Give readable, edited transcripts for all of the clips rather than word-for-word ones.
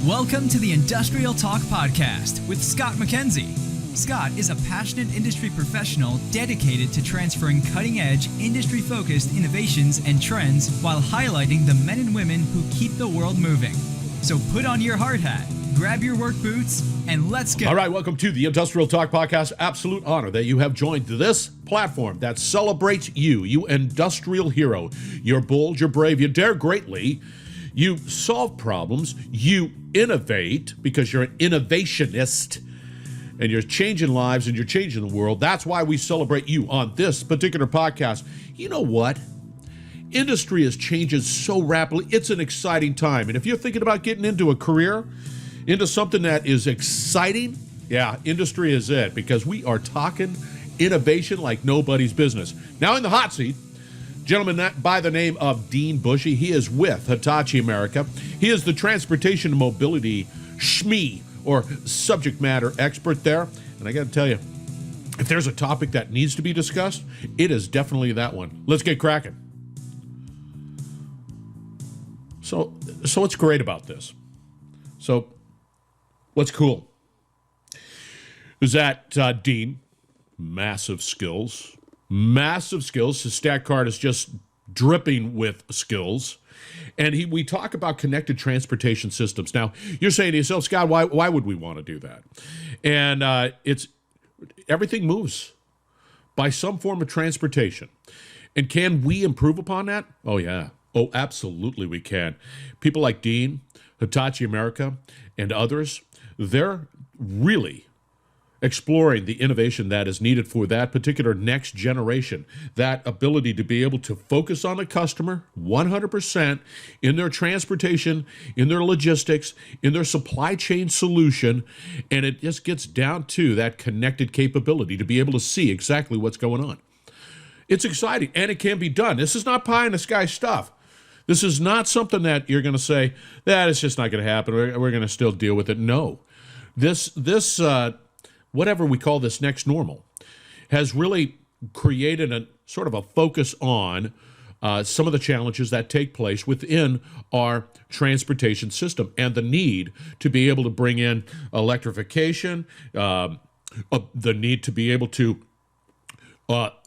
Welcome to the Industrial Talk Podcast with Scott McKenzie. Scott is a passionate industry professional dedicated to transferring cutting-edge, industry-focused innovations and trends while highlighting the men and women who keep the world moving. So put on your hard hat, grab your work boots, and let's go. All right, welcome to the Industrial Talk Podcast. Absolute honor that you have joined this platform that celebrates you industrial hero. You're bold, you're brave, you dare greatly. You solve problems, you innovate because you're an innovationist, and you're changing lives and you're changing the world. That's why we celebrate you on this particular podcast. You know what? Industry is changing so rapidly. It's an exciting time. And if you're thinking about getting into a career, into something that is exciting, yeah, industry is it, because we are talking innovation like nobody's business. Now in the hot seat, gentleman by the name of Dean Bushey. He is with Hitachi America. He is the transportation and mobility SME, or subject matter expert there. And I got to tell you, if there's a topic that needs to be discussed, it is definitely that one. Let's get cracking. So what's great about this? So what's cool is that Dean, massive skills. His stack card is just dripping with skills. And we talk about connected transportation systems. Now, you're saying to yourself, Scott, why would we want to do that? And it's everything moves by some form of transportation. And can we improve upon that? Oh, yeah. Oh, absolutely we can. People like Dean, Hitachi America, and others, they're really exploring the innovation that is needed for that particular next generation, that ability to be able to focus on the customer 100% in their transportation, in their logistics, in their supply chain solution, and it just gets down to that connected capability to be able to see exactly what's going on. It's exciting, and it can be done. This is not pie in the sky stuff. This is not something that you're going to say, that it's just not going to happen. We're going to still deal with it. No. This whatever we call this next normal, has really created a sort of a focus on some of the challenges that take place within our transportation system and the need to be able to bring in electrification, the need to be able to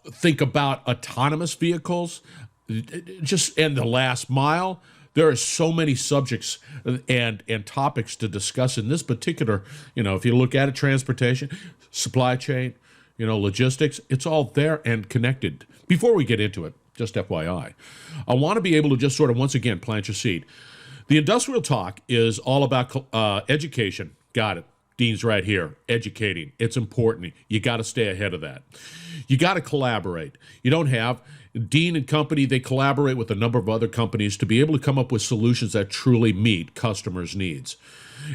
think about autonomous vehicles, and the last mile. There are so many subjects and topics to discuss in this particular, if you look at it, transportation, supply chain, logistics, it's all there and connected. Before we get into it, just FYI, I want to be able to just sort of, once again, plant your seed. The Industrial Talk is all about education. Got it. Dean's right here. Educating. It's important. You got to stay ahead of that. You got to collaborate. You don't have Dean and company, they collaborate with a number of other companies to be able to come up with solutions that truly meet customers' needs.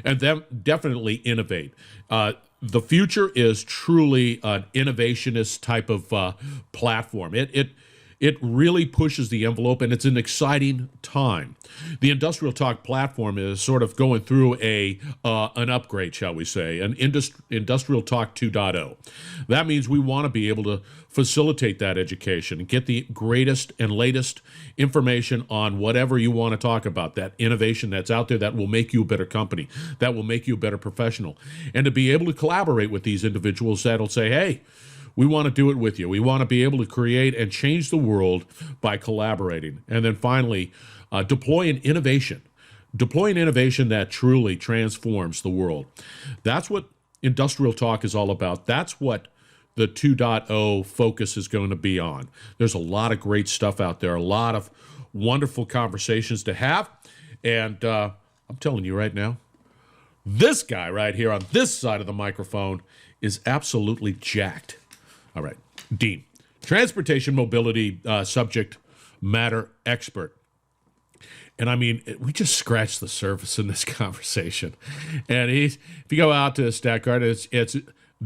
And then definitely innovate. The future is truly an innovationist type of platform. It really pushes the envelope, and it's an exciting time. The Industrial Talk platform is sort of going through an upgrade, shall we say, an Industrial Talk 2.0. That means we want to be able to facilitate that education and get the greatest and latest information on whatever you want to talk about, that innovation that's out there that will make you a better company, that will make you a better professional, and to be able to collaborate with these individuals that'll say, hey, we want to do it with you. We want to be able to create and change the world by collaborating. And then finally, deploying innovation that truly transforms the world. That's what Industrial Talk is all about. That's what the 2.0 focus is going to be on. There's a lot of great stuff out there, a lot of wonderful conversations to have. And I'm telling you right now, this guy right here on this side of the microphone is absolutely jacked. All right, Dean, transportation mobility subject matter expert. And I mean, we just scratched the surface in this conversation. And if you go out to Stack Card, it's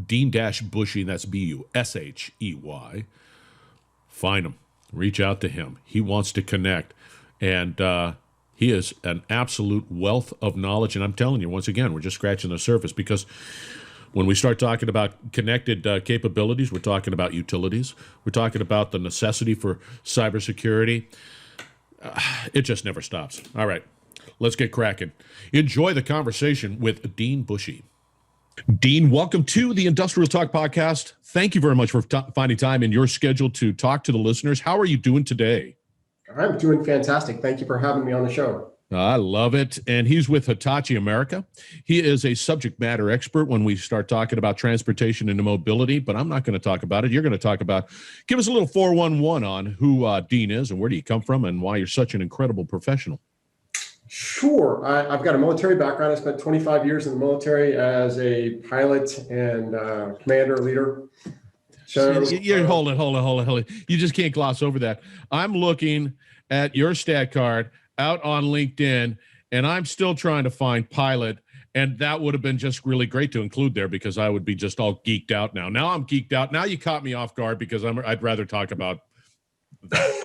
Dean Bushey, that's Bushey. Find him, reach out to him. He wants to connect. And he is an absolute wealth of knowledge. And I'm telling you, once again, we're just scratching the surface, because when we start talking about connected capabilities, we're talking about utilities. We're talking about the necessity for cybersecurity. It just never stops. All right, let's get cracking. Enjoy the conversation with Dean Bushey. Dean, welcome to the Industrial Talk Podcast. Thank you very much for finding time in your schedule to talk to the listeners. How are you doing today? I'm doing fantastic. Thank you for having me on the show. I love it. And he's with Hitachi America. He is a subject matter expert when we start talking about transportation and mobility, but I'm not going to talk about it. You're going to talk about, give us a little 411 on who Dean is and where do you come from and why you're such an incredible professional. Sure. I've got a military background. I spent 25 years in the military as a pilot and commander leader. So Hold it. You just can't gloss over that. I'm looking at your stat card out on LinkedIn, and I'm still trying to find pilot, and that would have been just really great to include there because I would be just all geeked out now. Now I'm geeked out. Now you caught me off guard because I'd rather talk about that.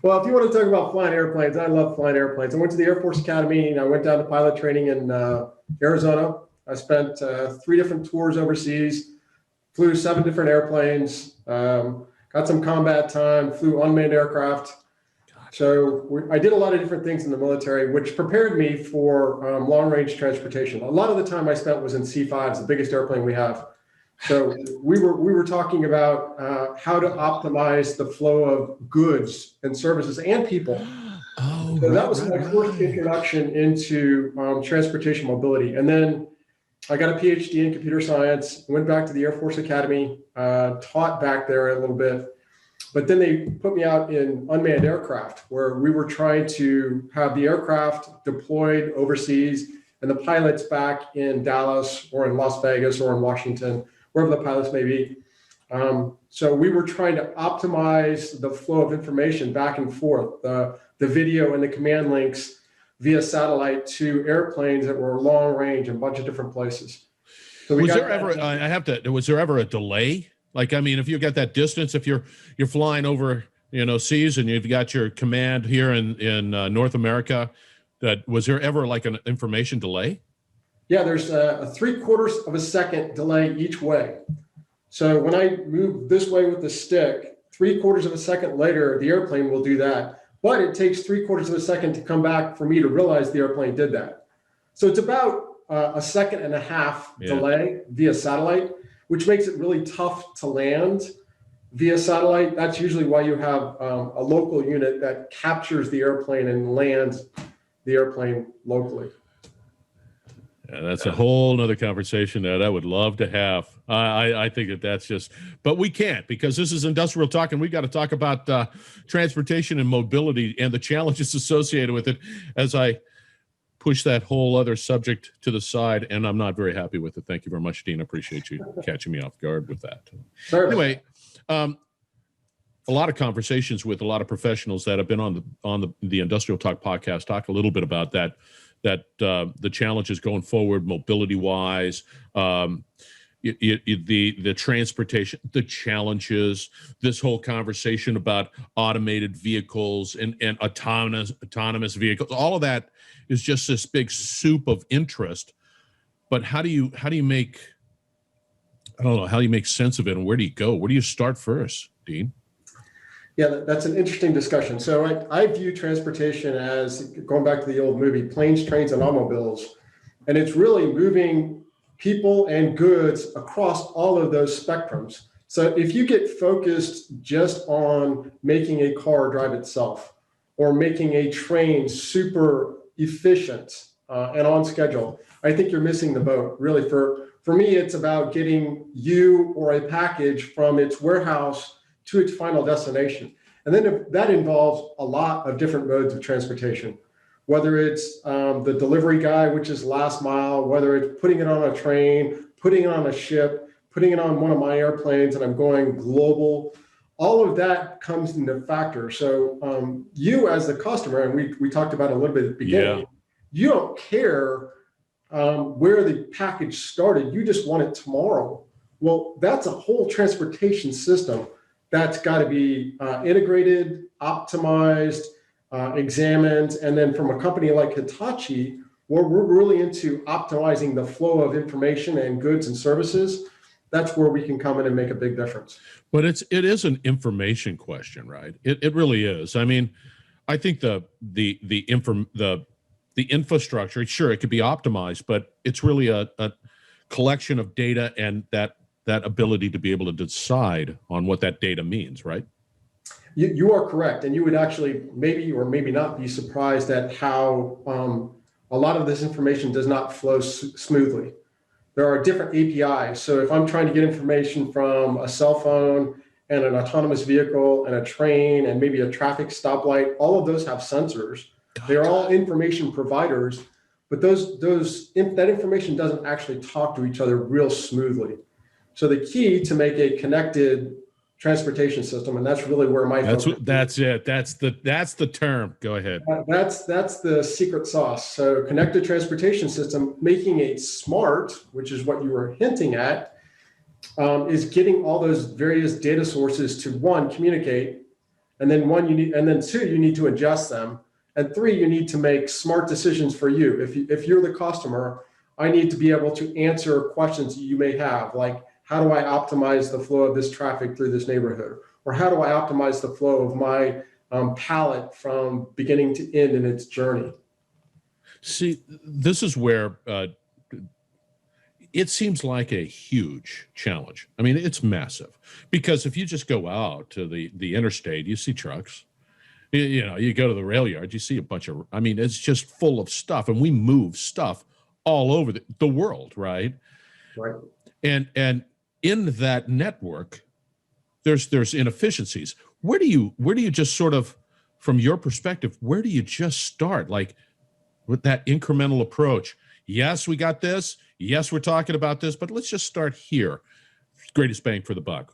Well, if you want to talk about flying airplanes, I love flying airplanes. I went to the Air Force Academy, and I went down to pilot training in Arizona. I spent 3 different tours overseas, flew 7 different airplanes, got some combat time, flew unmanned aircraft. So I did a lot of different things in the military, which prepared me for long-range transportation. A lot of the time I spent was in C-5s, the biggest airplane we have. So we were talking about how to optimize the flow of goods and services and people. So that was my first introduction into transportation mobility. And then I got a PhD in computer science, went back to the Air Force Academy, taught back there a little bit. But then they put me out in unmanned aircraft where we were trying to have the aircraft deployed overseas and the pilots back in Dallas or in Las Vegas or in Washington, wherever the pilots may be. So we were trying to optimize the flow of information back and forth, the video and the command links via satellite to airplanes that were long range in a bunch of different places. So was there ever a delay? Like, I mean, if you got that distance, if you're flying over, seas and you've got your command here in North America, was there ever like an information delay? Yeah, there's a 3/4 of a second delay each way. So when I move this way with the stick, 3/4 of a second later, the airplane will do that. But it takes 3/4 of a second to come back for me to realize the airplane did that. So it's about a second and a half delay via satellite, which makes it really tough to land via satellite. That's usually why you have a local unit that captures the airplane and lands the airplane locally. Yeah, that's a whole nother conversation that I would love to have. I think that's just, but we can't because this is industrial talk and we got to talk about transportation and mobility and the challenges associated with it as I push that whole other subject to the side, and I'm not very happy with it. Thank you very much, Dean. I appreciate you catching me off guard with that. Sure. Anyway, a lot of conversations with a lot of professionals that have been on the Industrial Talk podcast talk a little bit about that the challenges going forward, mobility wise, the transportation, the challenges, this whole conversation about automated vehicles and autonomous vehicles, all of that is just this big soup of interest. But how do you make, I don't know, how do you make sense of it and where do you go? Where do you start first, Dean? Yeah, that's an interesting discussion. So I view transportation as, going back to the old movie, planes, trains, and automobiles. And it's really moving people and goods across all of those spectrums. So if you get focused just on making a car drive itself or making a train super efficient and on schedule, I think you're missing the boat. Really, for me, it's about getting you or a package from its warehouse to its final destination. And then that involves a lot of different modes of transportation, whether it's the delivery guy, which is last mile, whether it's putting it on a train, putting it on a ship, putting it on one of my airplanes, and I'm going global. All of that comes into factor. So you as the customer, and we talked about it a little bit at the beginning, you don't care where the package started. You just want it tomorrow. Well, that's a whole transportation system that's got to be integrated, optimized, examined. And then from a company like Hitachi, where we're really into optimizing the flow of information and goods and services, that's where we can come in and make a big difference. But it is an information question, right? It really is. I mean, I think the infrastructure, sure, it could be optimized, but it's really a collection of data and that ability to be able to decide on what that data means, right? You are correct. And you would actually maybe or maybe not be surprised at how a lot of this information does not flow smoothly. There are different APIs. So if I'm trying to get information from a cell phone and an autonomous vehicle and a train and maybe a traffic stoplight, all of those have sensors. They're all information providers, but that information doesn't actually talk to each other real smoothly. So the key to make a connected transportation system, and that's really where my that's it. That's the term. Go ahead. That's the secret sauce. So connected transportation system, making it smart, which is what you were hinting at, is getting all those various data sources to one, communicate, and then two, you need to ingest them, and three, you need to make smart decisions for you. If you're the customer, I need to be able to answer questions you may have, like how do I optimize the flow of this traffic through this neighborhood, or how do I optimize the flow of my pallet from beginning to end in its journey? See, this is where it seems like a huge challenge. I mean, it's massive because if you just go out to the interstate, you see trucks. You go to the rail yard, you see a bunch of. I mean, it's just full of stuff, and we move stuff all over the world, right? Right. And in that network, there's inefficiencies. Where do you just sort of, from your perspective, where do you just start? Like with that incremental approach. Yes, we got this. Yes, we're talking about this, but let's just start here. Greatest bang for the buck.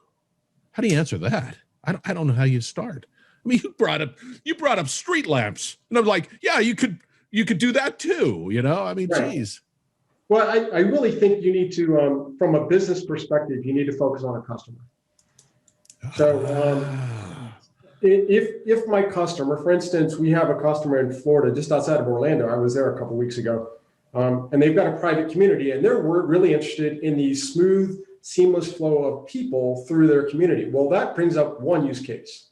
How do you answer that? I don't know how you start. I mean, you brought up street lamps, and I'm like, yeah, you could do that too. I mean, right. Geez. Well, I really think you need to, from a business perspective, you need to focus on a customer. So if my customer, for instance, we have a customer in Florida, just outside of Orlando. I was there a couple of weeks ago, and they've got a private community, and they're really interested in the smooth, seamless flow of people through their community. Well, that brings up one use case.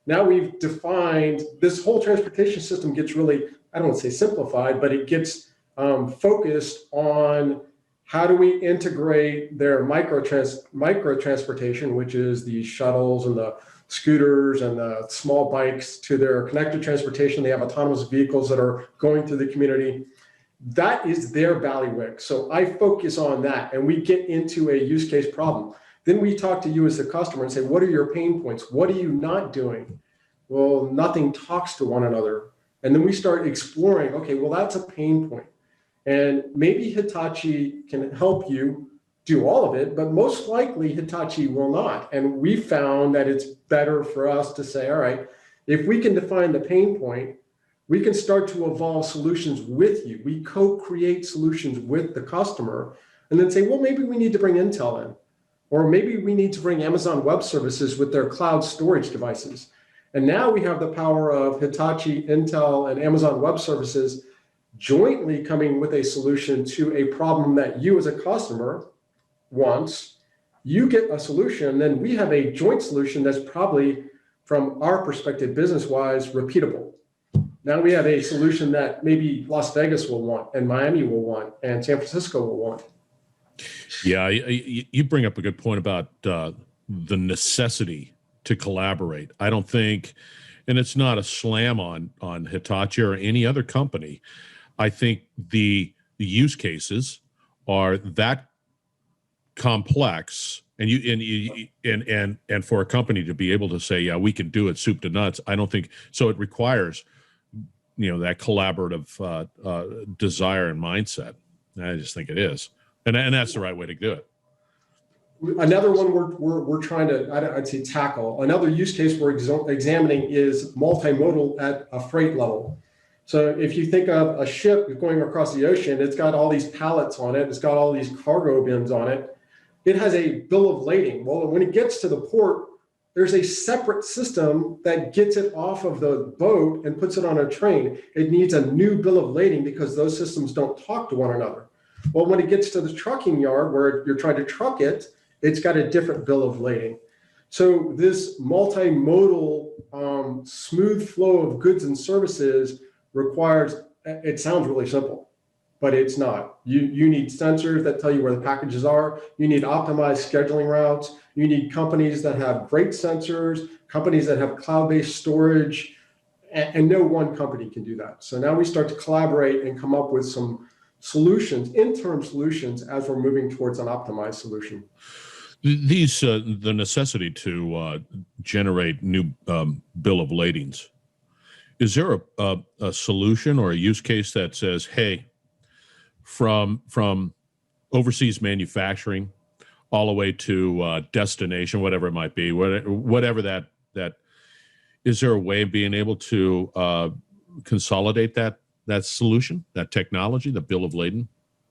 Now we've defined this whole transportation system gets really, I don't want to say simplified, but it gets focused on how do we integrate their micro transportation, which is the shuttles and the scooters and the small bikes, to their connected transportation. They have autonomous vehicles that are going through the community. That is their bailiwick. So I focus on that, and we get into a use case problem. Then we talk to you as the customer and say, what are your pain points? What are you not doing? Well, nothing talks to one another. And then we start exploring, okay, well, that's a pain point. And maybe Hitachi can help you do all of it, but most likely Hitachi will not. And we found that it's better for us to say, all right, if we can define the pain point, we can start to evolve solutions with you. We co-create solutions with the customer and then say, well, maybe we need to bring Intel in, or maybe we need to bring Amazon Web Services with their cloud storage devices. And now we have the power of Hitachi, Intel, and Amazon Web Services jointly coming with a solution to a problem that you as a customer wants. You get a solution, then we have a joint solution that's probably, from our perspective, business-wise, repeatable. Now we have a solution that maybe Las Vegas will want, and Miami will want, and San Francisco will want. Yeah, you bring up a good point about the necessity to collaborate. I don't think, and it's not a slam on Hitachi or any other company. I think the use cases are that complex, and for a company to be able to say, yeah, we can do it soup to nuts. I don't think so. It requires, that collaborative desire and mindset. I just think it is, and that's the right way to do it. Another one we're trying to, I'd say, tackle. Another use case we're examining is multimodal at a freight level. So if you think of a ship going across the ocean, it's got all these pallets on it. It's got all these cargo bins on it. It has a bill of lading. Well, when it gets to the port, there's a separate system that gets it off of the boat and puts it on a train. It needs a new bill of lading because those systems don't talk to one another. Well, when it gets to the trucking yard where you're trying to truck it, it's got a different bill of lading. So this multimodal, smooth flow of goods and services requires, it sounds really simple, but it's not. You need sensors that tell you where the packages are. You need optimized scheduling routes. You need companies that have great sensors, companies that have cloud-based storage, and no one company can do that. So now we start to collaborate and come up with some solutions, interim solutions, as we're moving towards an optimized solution. These the necessity to generate new bill of ladings. Is there a solution or a use case that says, hey, from overseas manufacturing all the way to destination, whatever it might be, whatever that is there a way of being able to consolidate that solution, that technology, the bill of lading,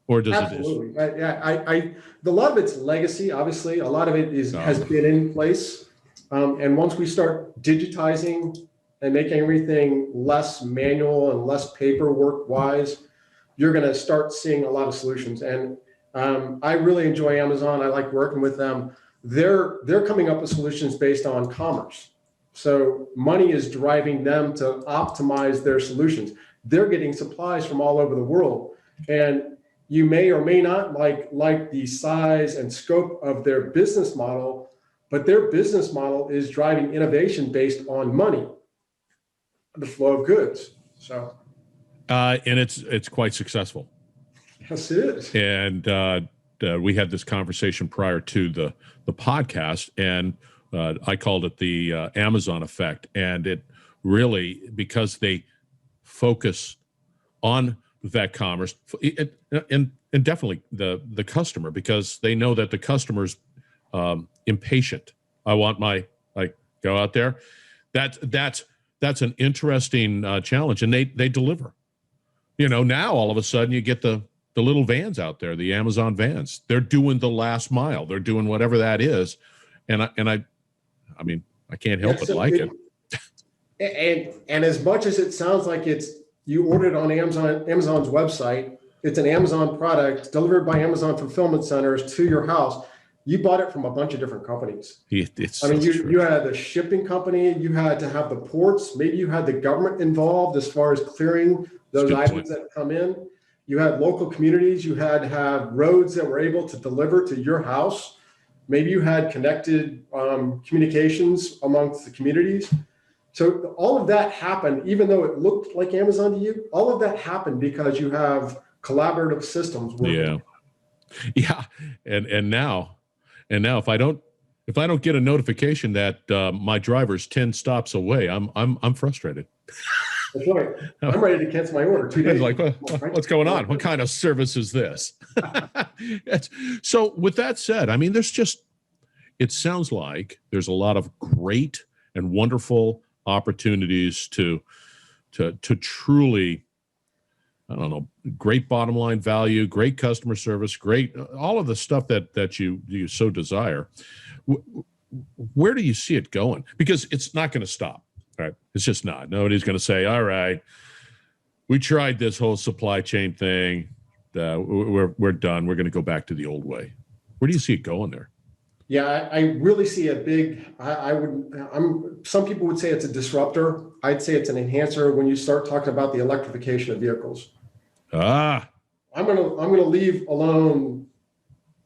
or does Absolutely. A lot of it's legacy. Obviously, a lot of it has been in place, and once we start digitizing and making everything less manual and less paperwork wise, you're going to start seeing a lot of solutions. And I really enjoy Amazon. I like working with them. They're coming up with solutions based on commerce. So money is driving them to optimize their solutions. They're getting supplies from all over the world. And you may or may not like the size and scope of their business model, but their business model is driving innovation based on money, the flow of goods. So, and it's quite successful. Yes, it is. And we had this conversation prior to the podcast, and I called it the Amazon effect. And it really, because they focus on that commerce and definitely the customer, because they know that the customer's impatient. I go out there. That's an interesting challenge, and they deliver. Now all of a sudden you get the little vans out there, the Amazon vans. They're doing the last mile. They're doing whatever that is, and I mean, I can't help but like it. And as much as it sounds like you ordered on Amazon's website, it's an Amazon product delivered by Amazon fulfillment centers to your house. You bought it from a bunch of different companies. You had the shipping company, you had to have the ports, maybe you had the government involved as far as clearing those items that come in. You had local communities, you had to have roads that were able to deliver to your house. Maybe you had connected communications amongst the communities. So all of that happened, even though it looked like Amazon to you, all of that happened because you have collaborative systems working. Yeah. And now if I don't get a notification that my driver's 10 stops away, I'm frustrated. That's right. I'm ready to cancel my order 2 days. Like, what's going on? What kind of service is this? So with that said, I mean, it sounds like there's a lot of great and wonderful opportunities to truly, I don't know, great bottom line value, great customer service, great, all of the stuff that you so desire. Where do you see it going? Because it's not going to stop. Right. It's just not. Nobody's going to say, all right, we tried this whole supply chain thing. We're done. We're going to go back to the old way. Where do you see it going there? Yeah, I really see a big, some people would say it's a disruptor. I'd say it's an enhancer when you start talking about the electrification of vehicles. I'm going to leave alone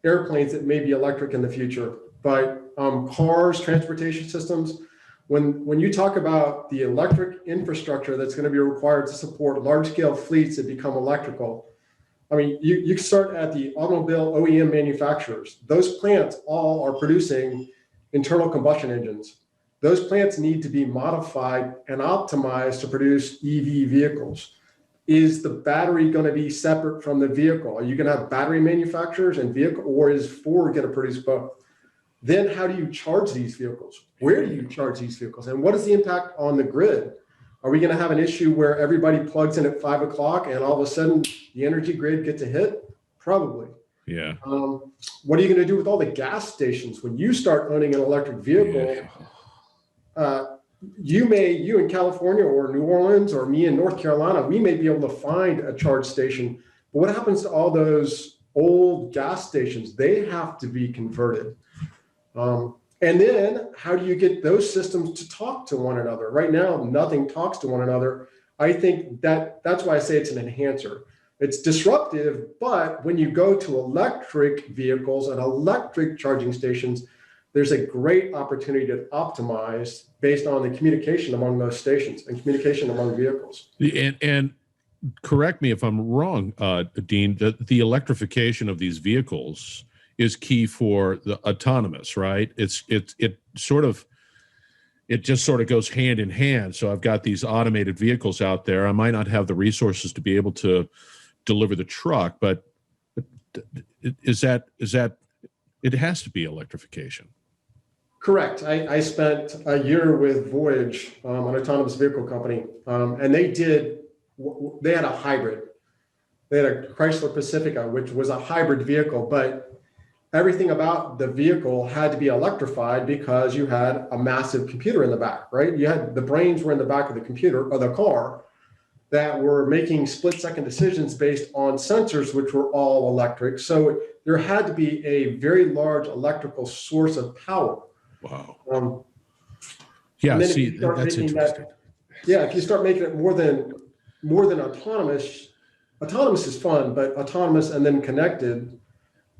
airplanes that may be electric in the future, but cars, transportation systems, when you talk about the electric infrastructure that's going to be required to support large-scale fleets that become electrical, I mean, you start at the automobile OEM manufacturers. Those plants all are producing internal combustion engines. Those plants need to be modified and optimized to produce EV vehicles. Is the battery going to be separate from the vehicle? Are you going to have battery manufacturers and vehicle, or is Ford going to produce both? Then how do you charge these vehicles? Where do you charge these vehicles? And what is the impact on the grid? Are we going to have an issue where everybody plugs in at 5 o'clock and all of a sudden the energy grid gets a hit? Probably. Yeah. What are you going to do with all the gas stations when you start owning an electric vehicle? Yeah. You in California or New Orleans or me in North Carolina, we may be able to find a charge station. But what happens to all those old gas stations? They have to be converted. And then how do you get those systems to talk to one another? Right now, nothing talks to one another. I think that's why I say it's an enhancer. It's disruptive, but when you go to electric vehicles and electric charging stations, there's a great opportunity to optimize based on the communication among those stations and communication among vehicles. And correct me if I'm wrong, Dean, the electrification of these vehicles is key for the autonomous, right? It just sort of goes hand in hand. So I've got these automated vehicles out there. I might not have the resources to be able to deliver the truck, but is that it has to be electrification. Correct. I spent a year with Voyage, an autonomous vehicle company, and they had a hybrid. They had a Chrysler Pacifica, which was a hybrid vehicle, but everything about the vehicle had to be electrified because you had a massive computer in the back, right? You had the brains were in the back of the computer or the car that were making split-second decisions based on sensors, which were all electric. So there had to be a very large electrical source of power. Wow. Yeah, see, that's interesting. If you start making it more than autonomous is fun, but autonomous and then connected,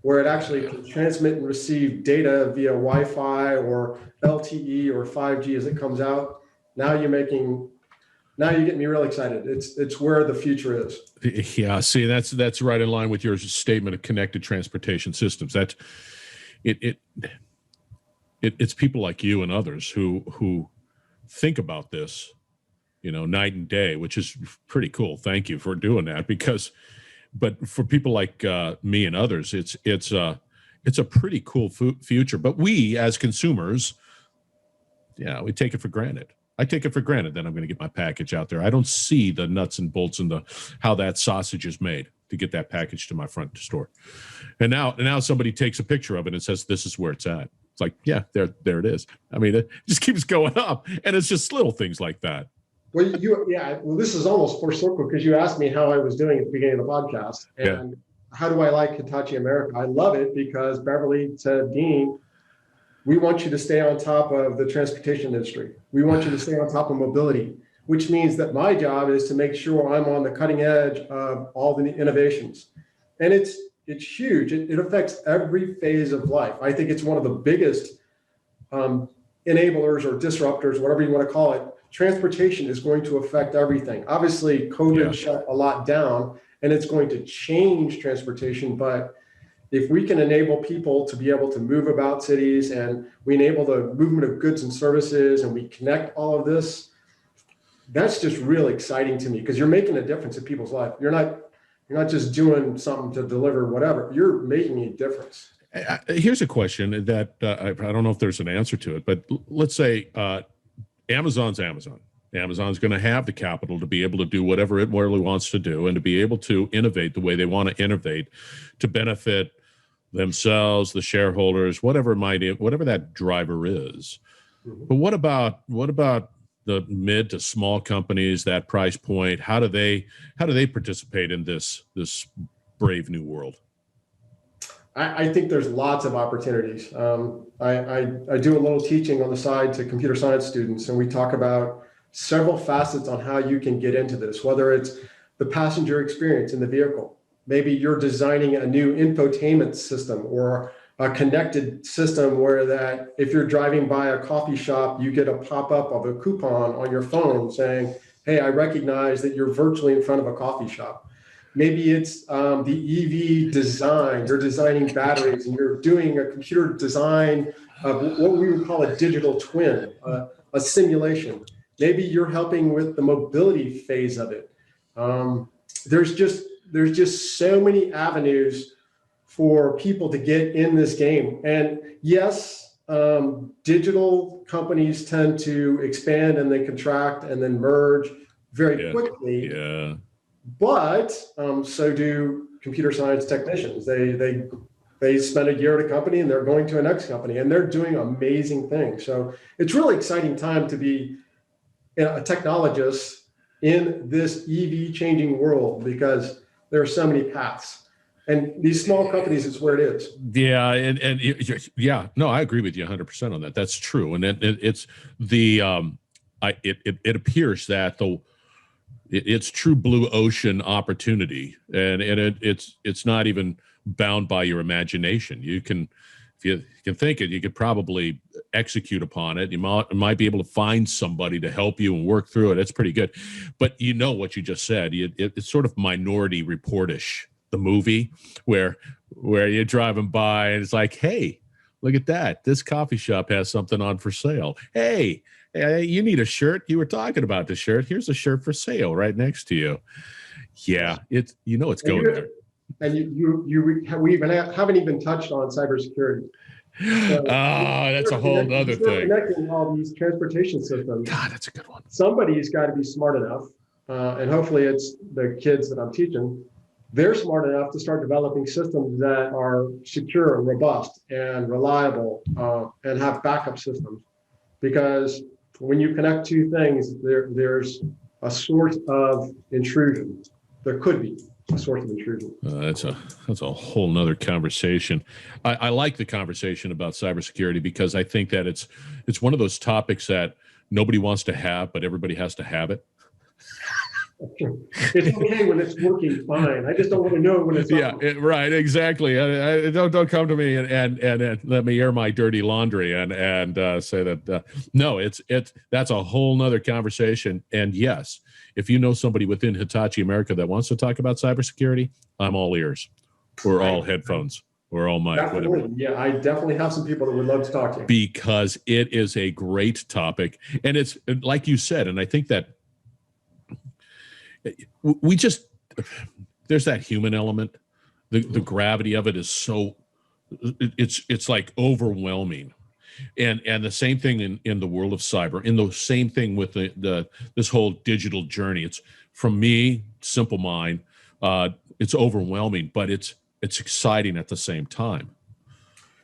where it actually can transmit and receive data via Wi-Fi or LTE or 5G as it comes out. Now you get me really excited. It's where the future is. Yeah, see, that's right in line with your statement of connected transportation systems. It's people like you and others who think about this, night and day, which is pretty cool. Thank you for doing that but for people like me and others, it's a pretty cool future. But we as consumers, we take it for granted. I take it for granted that I'm going to get my package out there. I don't see the nuts and bolts and how that sausage is made to get that package to my front door. And now somebody takes a picture of it and says, "This is where it's at." It's like, yeah, there it is. I mean, it just keeps going up, and it's just little things like that. Well, this is almost full circle because you asked me how I was doing at the beginning of the podcast, and how do I like Hitachi America? I love it because Beverly said, "Dean, we want you to stay on top of the transportation industry. We want you to stay on top of mobility," which means that my job is to make sure I'm on the cutting edge of all the innovations. And it's huge. It affects every phase of life. I think it's one of the biggest enablers or disruptors, whatever you want to call it. Transportation is going to affect everything. Obviously, COVID shut a lot down, and it's going to change transportation. But if we can enable people to be able to move about cities, and we enable the movement of goods and services, and we connect all of this, that's just really exciting to me because you're making a difference in people's life. You're not just doing something to deliver whatever. You're making a difference. Here's a question that I don't know if there's an answer to it, but let's say Amazon's Amazon. Amazon's going to have the capital to be able to do whatever it really wants to do and to be able to innovate the way they want to innovate to benefit themselves, the shareholders, whatever that driver is. Mm-hmm. But what about the mid to small companies, that price point? How do they participate in this brave new world? I think there's lots of opportunities. I do a little teaching on the side to computer science students, and we talk about several facets on how you can get into this, whether it's the passenger experience in the vehicle. Maybe you're designing a new infotainment system or a connected system where that if you're driving by a coffee shop, you get a pop-up of a coupon on your phone saying, "Hey, I recognize that you're virtually in front of a coffee shop." Maybe it's the EV design. You're designing batteries and you're doing a computer design of what we would call a digital twin, a simulation. Maybe you're helping with the mobility phase of it. There's just so many avenues for people to get in this game. And yes, digital companies tend to expand and then contract and then merge very quickly. Yeah. But so do computer science technicians. They spend a year at a company and they're going to a next company and they're doing amazing things. So it's really exciting time to be a technologist in this EV changing world because there are so many paths. And these small companies, it's where it is. Yeah, yeah, no, I agree with you 100% on that. That's true, and it's the it appears that it's true blue ocean opportunity, and it's not even bound by your imagination. You can, if you can think it, you could probably execute upon it. You might be able to find somebody to help you and work through it. It's pretty good, but you know what you just said. It's sort of Minority Report-ish, the movie where you're driving by and it's like, hey, look at that. This coffee shop has something on for sale. Hey, you need a shirt. You were talking about the shirt. Here's a shirt for sale right next to you. Yeah, it's going there. And we even haven't even touched on cybersecurity. So that's a whole other thing. Connecting all these transportation systems. God, that's a good one. Somebody's got to be smart enough, and hopefully it's the kids that I'm teaching. They're smart enough to start developing systems that are secure and robust and reliable, and have backup systems. Because when you connect two things, there's a source of intrusion. There could be a source of intrusion. That's a whole nother conversation. I like the conversation about cybersecurity because I think that it's one of those topics that nobody wants to have, but everybody has to have it. It's okay when it's working fine. I just don't want to know when it's not. Right, exactly. Don't come to me and let me air my dirty laundry and say that no, that's a whole nother conversation. And yes, if you know somebody within Hitachi America that wants to talk about cybersecurity, I'm all ears, or all headphones, or all mic, whatever. Yeah, I definitely have some people that would love to talk to you because it is a great topic, and it's like you said, and I think that we just, there's that human element. The gravity of it is so, it's like overwhelming. And the same thing in the world of cyber, in the same thing with this whole digital journey. It's, from me, simple mind, it's overwhelming, but it's exciting at the same time.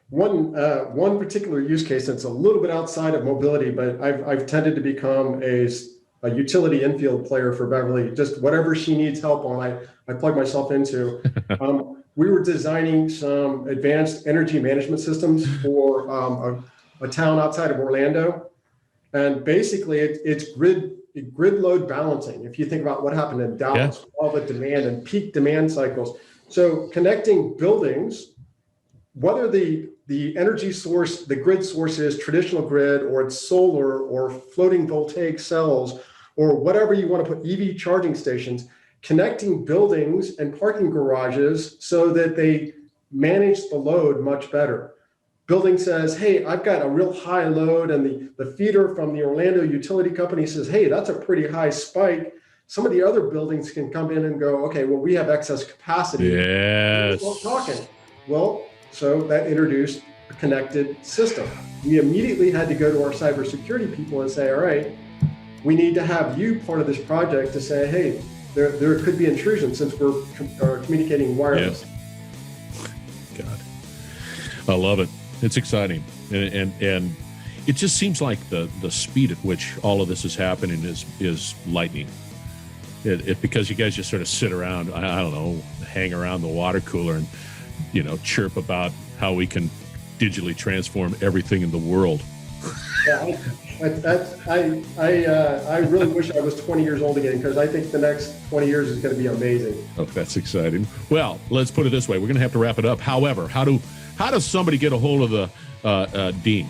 One particular use case that's a little bit outside of mobility, but I've tended to become a utility infield player for Beverly. Just whatever she needs help on, I plug myself into. We were designing some advanced energy management systems for a town outside of Orlando, and basically it's grid load balancing. If you think about what happened in Dallas, all the demand and peak demand cycles. So connecting buildings, whether the energy source, the grid source is traditional grid, or it's solar or floating voltaic cells, or whatever you want to put, EV charging stations, connecting buildings and parking garages so that they manage the load much better. Building says, hey, I've got a real high load, and the feeder from the Orlando utility company says, hey, that's a pretty high spike. Some of the other buildings can come in and go, okay, well, we have excess capacity. Yes. We're talking. Well, so that introduced a connected system. We immediately had to go to our cybersecurity people and say, all right, we need to have you part of this project to say, hey, there could be intrusion since we're communicating wireless. Yeah. God, I love it. It's exciting, and it just seems like the speed at which all of this is happening is lightning. Because you guys just sort of sit around, I don't know, hang around the water cooler and chirp about how we can digitally transform everything in the world. Yeah, I really wish I was 20 years old again, because I think the next 20 years is going to be amazing. Oh, that's exciting. Well, let's put it this way: we're going to have to wrap it up. However, how does somebody get a hold of the Dean?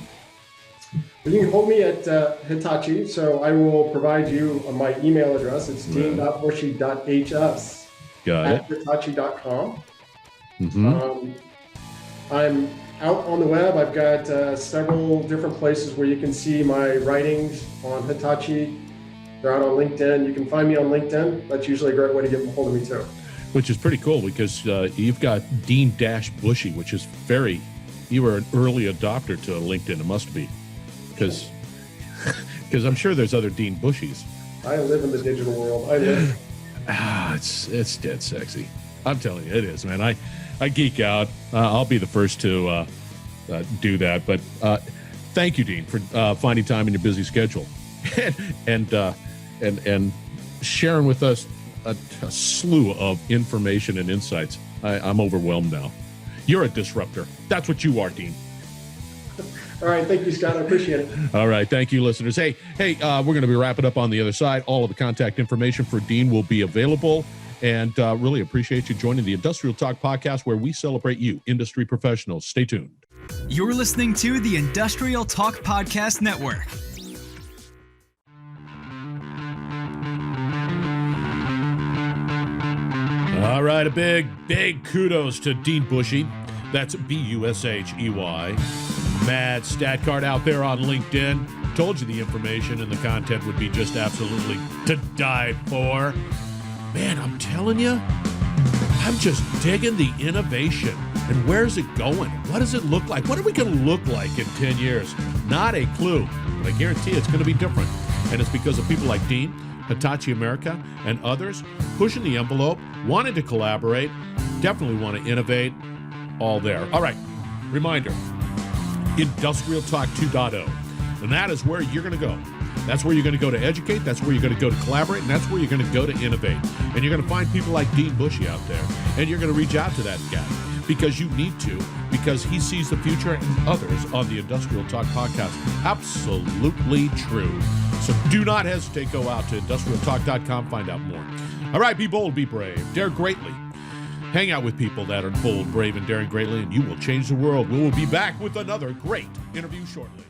You can hold me at Hitachi, so I will provide you my email address. It's dean.bushey.hs at hitachi.com. Mm-hmm. I'm out on the web. I've got several different places where you can see my writings on Hitachi. They're out on LinkedIn. You can find me on LinkedIn. That's usually a great way to get a hold of me too. Which is pretty cool, because you've got Dean Bushey, which is you were an early adopter to LinkedIn. It must be, because I'm sure there's other Dean Busheys. I live in the digital world. It's dead sexy. I'm telling you, it is, man. I geek out. I'll be the first to do that. But thank you, Dean, for finding time in your busy schedule and sharing with us a slew of information and insights. I'm overwhelmed now. You're a disruptor. That's what you are, Dean. All right. Thank you, Scott. I appreciate it. All right. Thank you, listeners. Hey, we're going to be wrapping up on the other side. All of the contact information for Dean will be available. And really appreciate you joining the Industrial Talk podcast, where we celebrate you, industry professionals. Stay tuned. You're listening to the Industrial Talk Podcast Network. All right, a big kudos to Dean Bushey. That's Bushey. Mad stat card out there on LinkedIn. Told you the information and the content would be just absolutely to die for. Man, I'm telling you, I'm just digging the innovation. And where's it going? What does it look like? What are we going to look like in 10 years? Not a clue. But I guarantee it's going to be different. And it's because of people like Dean, Hitachi America, and others pushing the envelope, wanting to collaborate, definitely want to innovate, all there. All right, reminder, Industrial Talk 2.0. And that is where you're going to go. That's where you're going to go to educate. That's where you're going to go to collaborate. And that's where you're going to go to innovate. And you're going to find people like Dean Bushey out there. And you're going to reach out to that guy because you need to, because he sees the future, and others on the Industrial Talk podcast. Absolutely true. So do not hesitate. Go out to industrialtalk.com. Find out more. All right, be bold, be brave, dare greatly. Hang out with people that are bold, brave, and daring greatly, and you will change the world. We will be back with another great interview shortly.